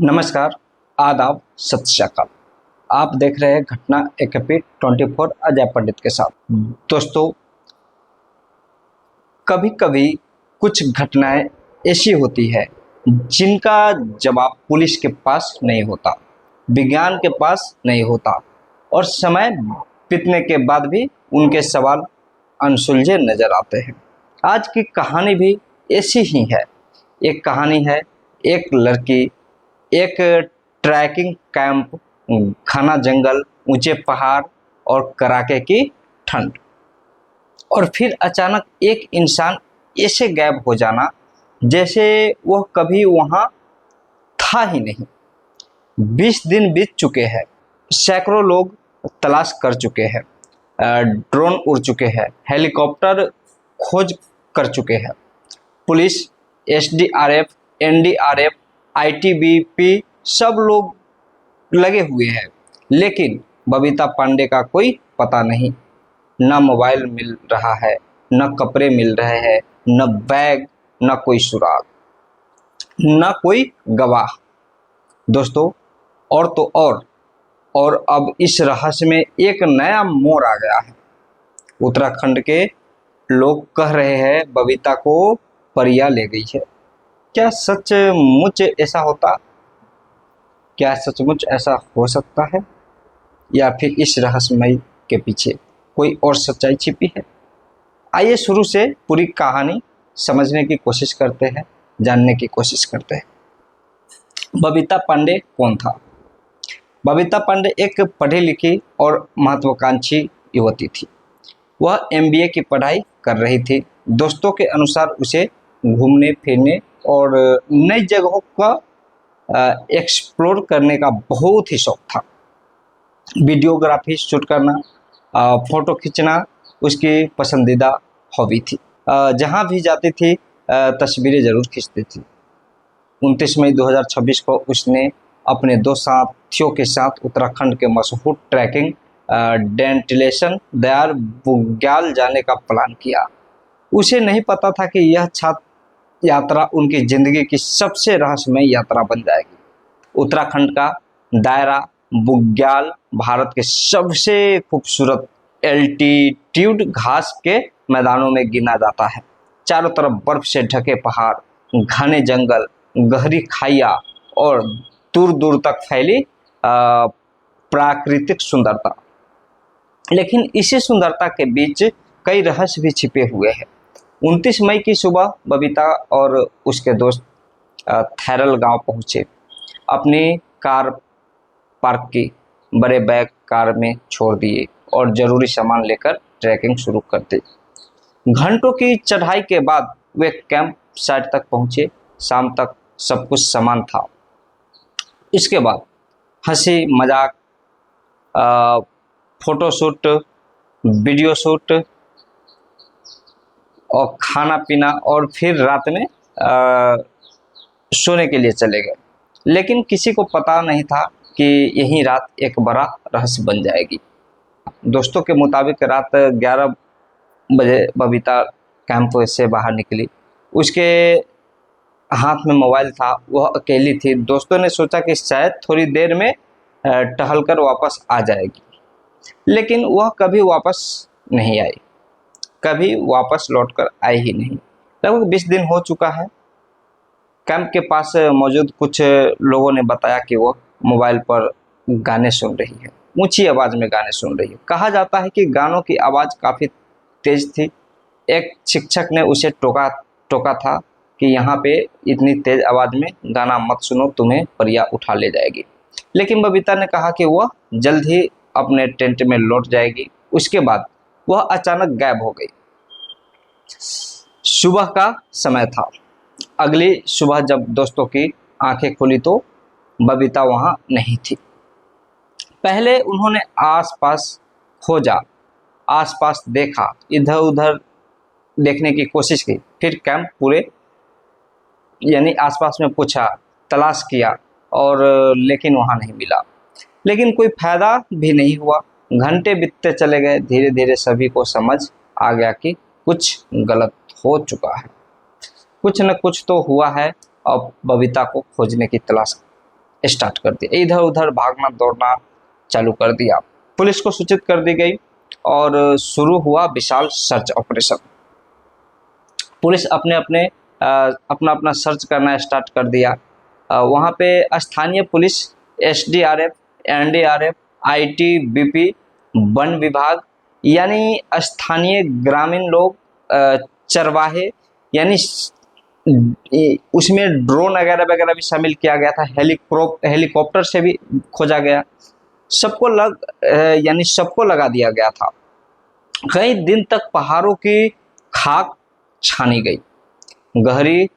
नमस्कार, आदाब, सत श्री अकाल। आप देख रहे हैं घटना AKP 24 अजय पंडित के साथ। दोस्तों, कभी कभी कुछ घटनाएं ऐसी होती है जिनका जवाब पुलिस के पास नहीं होता, विज्ञान के पास नहीं होता और समय बीतने के बाद भी उनके सवाल अनसुलझे नजर आते हैं। आज की कहानी भी ऐसी ही है। एक कहानी है एक लड़की, एक ट्रैकिंग कैंप, घना जंगल, ऊंचे पहाड़ और कड़ाके की ठंड, और फिर अचानक एक इंसान ऐसे गायब हो जाना जैसे वह कभी वहां था ही नहीं। 20 दिन बीत चुके हैं, सैकड़ों लोग तलाश कर चुके हैं, ड्रोन उड़ चुके हैं, हेलीकॉप्टर खोज कर चुके हैं, पुलिस, SDRF, NDRF, ITBP सब लोग लगे हुए हैं, लेकिन बबीता पांडे का कोई पता नहीं। न मोबाइल मिल रहा है, न कपड़े मिल रहे हैं, न बैग, न कोई सुराग, न कोई गवाह। दोस्तों, और तो और अब इस रहस्य में एक नया मोड़ आ गया है। उत्तराखंड के लोग कह रहे हैं बबीता को परिया ले गई है। क्या सचमुच ऐसा होता? क्या सचमुच ऐसा हो सकता है, या फिर इस रहस्यमय के पीछे कोई और सच्चाई छिपी है? आइए शुरू से पूरी कहानी समझने की कोशिश करते हैं, जानने की कोशिश करते हैं। बबीता पांडे कौन था? बबीता पांडे एक पढ़ी लिखी और महत्वाकांक्षी युवती थी। वह MBA की पढ़ाई कर रही थी। दोस्तों के अनुसार उसे घूमने फिरने और नई जगहों का एक्सप्लोर करने का बहुत ही शौक था। वीडियोग्राफी शूट करना, फोटो खींचना उसकी पसंदीदा हॉबी थी। जहाँ भी जाती थी तस्वीरें जरूर खींचती थी। 29 मई 2026 को उसने अपने 2 साथियों के साथ उत्तराखंड के मशहूर ट्रैकिंग डेस्टिनेशन दयार बुग्याल जाने का प्लान किया। उसे नहीं पता था कि यह छात्र यात्रा उनकी जिंदगी की सबसे रहस्यमय यात्रा बन जाएगी। उत्तराखंड का दायरा बुग्याल भारत के सबसे खूबसूरत एल्टीट्यूड घास के मैदानों में गिना जाता है। चारों तरफ बर्फ से ढके पहाड़, घने जंगल, गहरी खाइयाँ और दूर दूर तक फैली प्राकृतिक सुंदरता। लेकिन इसी सुंदरता के बीच कई रहस्य भी छिपे हुए हैं। 29 मई की सुबह बबीता और उसके दोस्त थैरल गांव पहुंचे। अपनी कार पार्क की, बड़े बैग कार में छोड़ दिए और जरूरी सामान लेकर ट्रैकिंग शुरू कर दी। घंटों की चढ़ाई के बाद वे कैंप साइट तक पहुंचे। शाम तक सब कुछ समान था। इसके बाद हंसी मजाक, फोटोशूट, वीडियो शूट और खाना पीना, और फिर रात में सोने के लिए चले गए। लेकिन किसी को पता नहीं था कि यही रात एक बड़ा रहस्य बन जाएगी। दोस्तों के मुताबिक रात 11 बजे बबीता कैंप से बाहर निकली। उसके हाथ में मोबाइल था, वह अकेली थी। दोस्तों ने सोचा कि शायद थोड़ी देर में टहलकर वापस आ जाएगी, लेकिन वह कभी वापस नहीं आई, कभी वापस लौटकर आई ही नहीं। लगभग 20 दिन हो चुका है। कैंप के पास मौजूद कुछ लोगों ने बताया कि वह मोबाइल पर गाने सुन रही है, ऊंची आवाज में गाने सुन रही है। कहा जाता है कि गानों की आवाज काफी तेज थी। एक शिक्षक ने उसे टोका था कि यहाँ पे इतनी तेज आवाज में गाना मत सुनो, तुम्हें परिया उठा ले जाएगी। लेकिन बबीता ने कहा कि वह जल्द ही अपने टेंट में लौट जाएगी। उसके बाद वह अचानक गायब हो गई। सुबह का समय था। अगली सुबह जब दोस्तों की आंखें खुली तो बबीता वहां नहीं थी। पहले उन्होंने आसपास खोजा, आसपास देखा, इधर उधर देखने की कोशिश की, फिर कैंप पूरे यानी आसपास में पूछा, तलाश किया, और लेकिन वहां नहीं मिला। लेकिन कोई फायदा भी नहीं हुआ। घंटे बीतते चले गए। धीरे धीरे सभी को समझ आ गया कि कुछ गलत हो चुका है, कुछ न कुछ तो हुआ है। अब बबीता को खोजने की तलाश स्टार्ट कर दिया, इधर उधर भागना दौड़ना चालू कर दिया। पुलिस को सूचित कर दी गई और शुरू हुआ विशाल सर्च ऑपरेशन। पुलिस अपना अपना सर्च करना स्टार्ट कर दिया। वहाँ पे स्थानीय police, SDRF, NDRF, ITBP, one विभाग यानी स्थानीय ग्रामीण लोग, चरवाहे यानी उसमें ड्रोन वगैरह वगैरह भी शामिल किया गया था, हेलीकॉप्टर से भी खोजा गया, सबको लगा दिया गया था। कई दिन तक पहाड़ों की खाक छानी गई, गहरी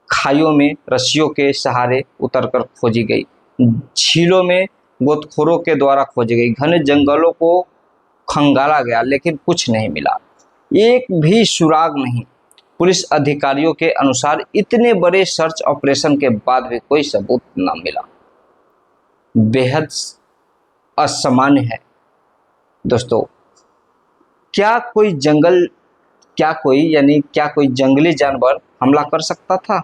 खाइयों में रस्सियों के सहारे उतरकर खोजी गई, झीलों में गोताखोरों के द्वारा खोजी गई, घने जंगलों को खंगाला गया, लेकिन कुछ नहीं मिला, एक भी सुराग नहीं। पुलिस अधिकारियों के अनुसार इतने बड़े सर्च ऑपरेशन के बाद भी कोई सबूत न मिला। बेहद असामान्य है दोस्तों। क्या कोई जंगली जानवर हमला कर सकता था?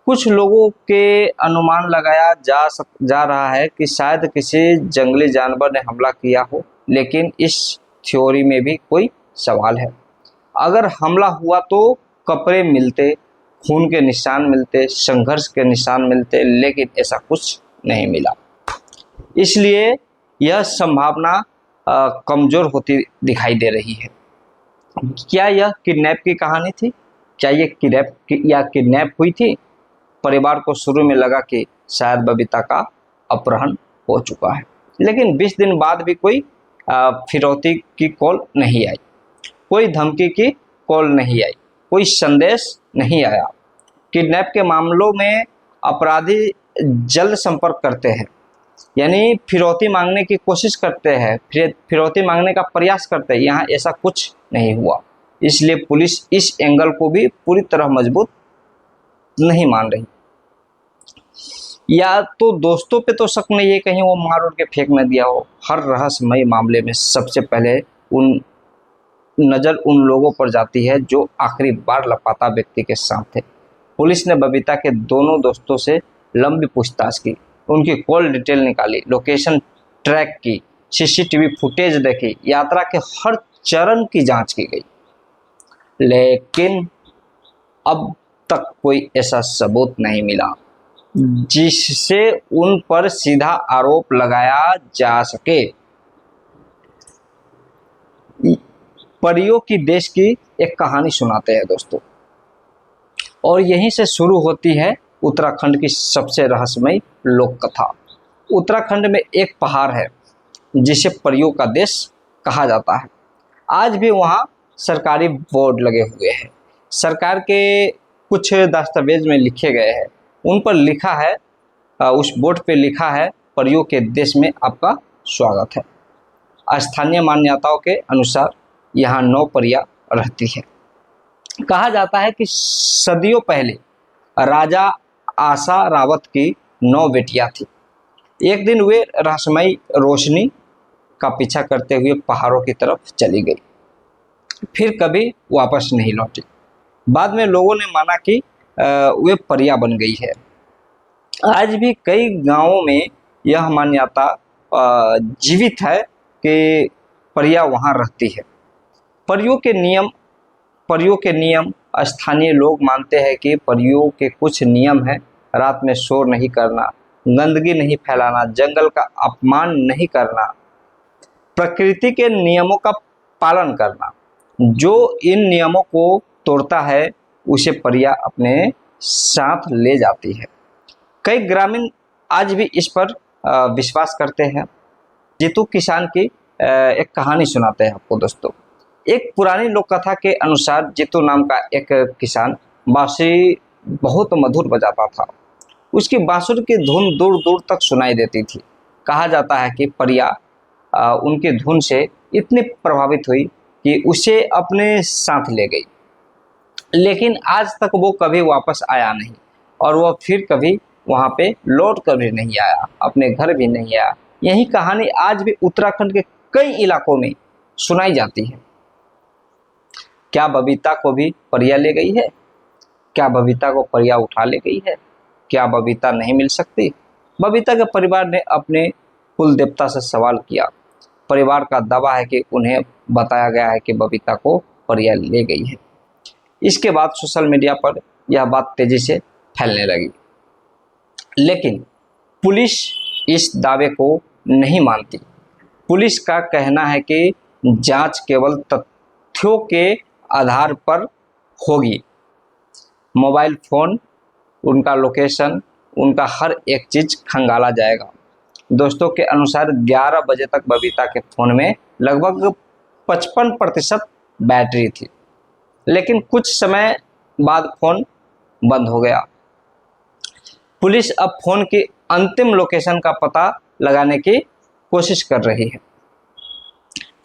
कुछ लोगों के अनुमान लगाया जा रहा है कि शायद किसी जंगली जानवर ने हमला किया हो, लेकिन इस थ्योरी में भी कोई सवाल है। अगर हमला हुआ तो कपड़े मिलते, खून के निशान मिलते, संघर्ष के निशान मिलते, लेकिन ऐसा कुछ नहीं मिला। इसलिए यह संभावना कमजोर होती दिखाई दे रही है। क्या यह किडनैप की कहानी थी? क्या ये किडनैप हुई थी? परिवार को शुरू में लगा कि शायद बबीता का अपहरण हो चुका है, लेकिन 20 दिन बाद भी कोई फिरौती की कॉल नहीं आई, कोई धमकी की कॉल नहीं आई, कोई संदेश नहीं आया। किडनैप के मामलों में अपराधी जल्द संपर्क करते हैं, यानी फिरौती मांगने की कोशिश करते हैं, फिरौती मांगने का प्रयास करते हैं। यहाँ ऐसा कुछ नहीं हुआ, इसलिए पुलिस इस एंगल को भी पूरी तरह मजबूत नहीं मान रही। या तो दोस्तों पे तो शक नहीं है, कहीं वो मार उड़ के फेंक न दिया हो। हर रहस्यमय मामले में सबसे पहले नजर उन लोगों पर जाती है जो आखिरी बार लापता व्यक्ति के साथ थे। पुलिस ने बबीता के दोनों दोस्तों से लंबी पूछताछ की, उनकी कॉल डिटेल निकाली, लोकेशन ट्रैक की, सीसीटीवी फुटेज देखी, यात्रा के हर चरण की जांच की गई, लेकिन अब तक कोई ऐसा सबूत नहीं मिला जिससे उन पर सीधा आरोप लगाया जा सके। परियों की देश की एक कहानी सुनाते हैं दोस्तों, और यहीं से शुरू होती है उत्तराखंड की सबसे रहस्यमय लोक कथा। उत्तराखंड में एक पहाड़ है जिसे परियों का देश कहा जाता है। आज भी वहाँ सरकारी बोर्ड लगे हुए हैं, सरकार के कुछ दस्तावेज में लिखे गए हैं, उन पर लिखा है, उस बोर्ड पे लिखा है, परियों के देश में आपका स्वागत है। स्थानीय मान्यताओं के अनुसार यहाँ 9 परियां रहती है। कहा जाता है कि सदियों पहले राजा आशा रावत की 9 बेटियां थी। एक दिन वे रहस्यमय रोशनी का पीछा करते हुए पहाड़ों की तरफ चली गई, फिर कभी वापस नहीं लौटी। बाद में लोगों ने माना कि वे परियां बन गई है। आज भी कई गांवों में यह मान्यता जीवित है कि परियां वहां रहती है। परियों के नियम स्थानीय लोग मानते हैं कि परियों के कुछ नियम हैं। रात में शोर नहीं करना, गंदगी नहीं फैलाना, जंगल का अपमान नहीं करना, प्रकृति के नियमों का पालन करना। जो इन नियमों को तोड़ता है उसे परियां अपने साथ ले जाती है। कई ग्रामीण आज भी इस पर विश्वास करते हैं। जीतू किसान की एक कहानी सुनाते हैं आपको दोस्तों। एक पुरानी लोक कथा के अनुसार जीतू नाम का एक किसान बांसुरी बहुत मधुर बजाता था। उसकी बांसुरी की धुन दूर दूर तक सुनाई देती थी। कहा जाता है कि परियां उनकी धुन से इतनी प्रभावित हुई कि उसे अपने साथ ले गई, लेकिन आज तक वो कभी वापस आया नहीं और वह फिर कभी वहाँ पे लौट कर भी नहीं आया, अपने घर भी नहीं आया। यही कहानी आज भी उत्तराखंड के कई इलाकों में सुनाई जाती है। क्या बबीता को भी परियां ले गई है? क्या बबीता को परियां उठा ले गई है? क्या बबीता नहीं मिल सकती? बबीता के परिवार ने अपने कुल देवता से सवाल किया। परिवार का दावा है कि उन्हें बताया गया है कि बबीता को परिया ले गई है। इसके बाद सोशल मीडिया पर यह बात तेजी से फैलने लगी, लेकिन पुलिस इस दावे को नहीं मानती। पुलिस का कहना है कि जांच केवल तथ्यों के आधार पर होगी। मोबाइल फोन, उनका लोकेशन, उनका हर एक चीज खंगाला जाएगा। दोस्तों के अनुसार 11 बजे तक बबीता के फोन में लगभग 55% बैटरी थी, लेकिन कुछ समय बाद फोन बंद हो गया। पुलिस अब फोन की अंतिम लोकेशन का पता लगाने की कोशिश कर रही है,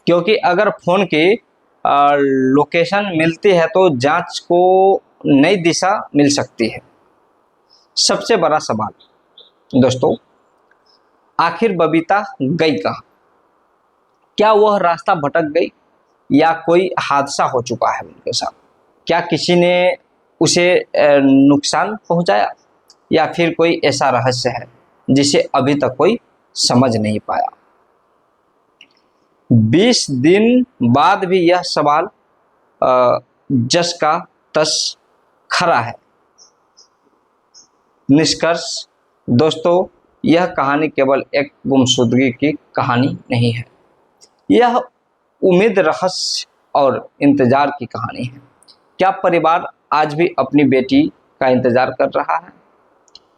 क्योंकि अगर फोन की लोकेशन मिलती है तो जांच को नई दिशा मिल सकती है। सबसे बड़ा सवाल दोस्तों, आखिर बबीता गई कहाँ? क्या वह रास्ता भटक गई या कोई हादसा हो चुका है उनके साथ? क्या किसी ने उसे नुकसान पहुंचाया या फिर कोई ऐसा रहस्य है जिसे अभी तक कोई समझ नहीं पाया? 20 दिन बाद भी यह सवाल जस का तस खड़ा है। निष्कर्ष दोस्तों, यह कहानी केवल एक गुमशुदगी की कहानी नहीं है, यह उम्मीद, रहस्य और इंतजार की कहानी है। क्या परिवार आज भी अपनी बेटी का इंतजार कर रहा है?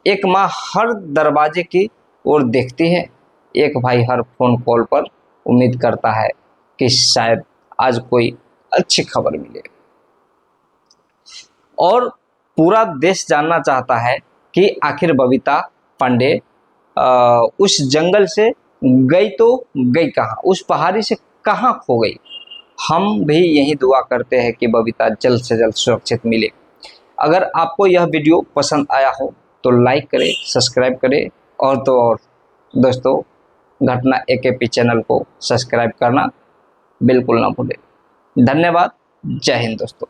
एक माँ हर दरवाजे की ओर देखती है, एक भाई हर फोन कॉल पर उम्मीद करता है कि शायद आज कोई अच्छी खबर मिले, और पूरा देश जानना चाहता है कि आखिर बबीता पांडे उस जंगल से गई तो गई कहाँ, उस पहाड़ी से कहाँ खो गई। हम भी यही दुआ करते हैं कि बबीता जल्द से जल्द सुरक्षित मिले। अगर आपको यह वीडियो पसंद आया हो तो लाइक करें, सब्सक्राइब करें, और तो और दोस्तों, घटना AKP चैनल को सब्सक्राइब करना बिल्कुल ना भूलें। धन्यवाद। जय हिंद दोस्तों।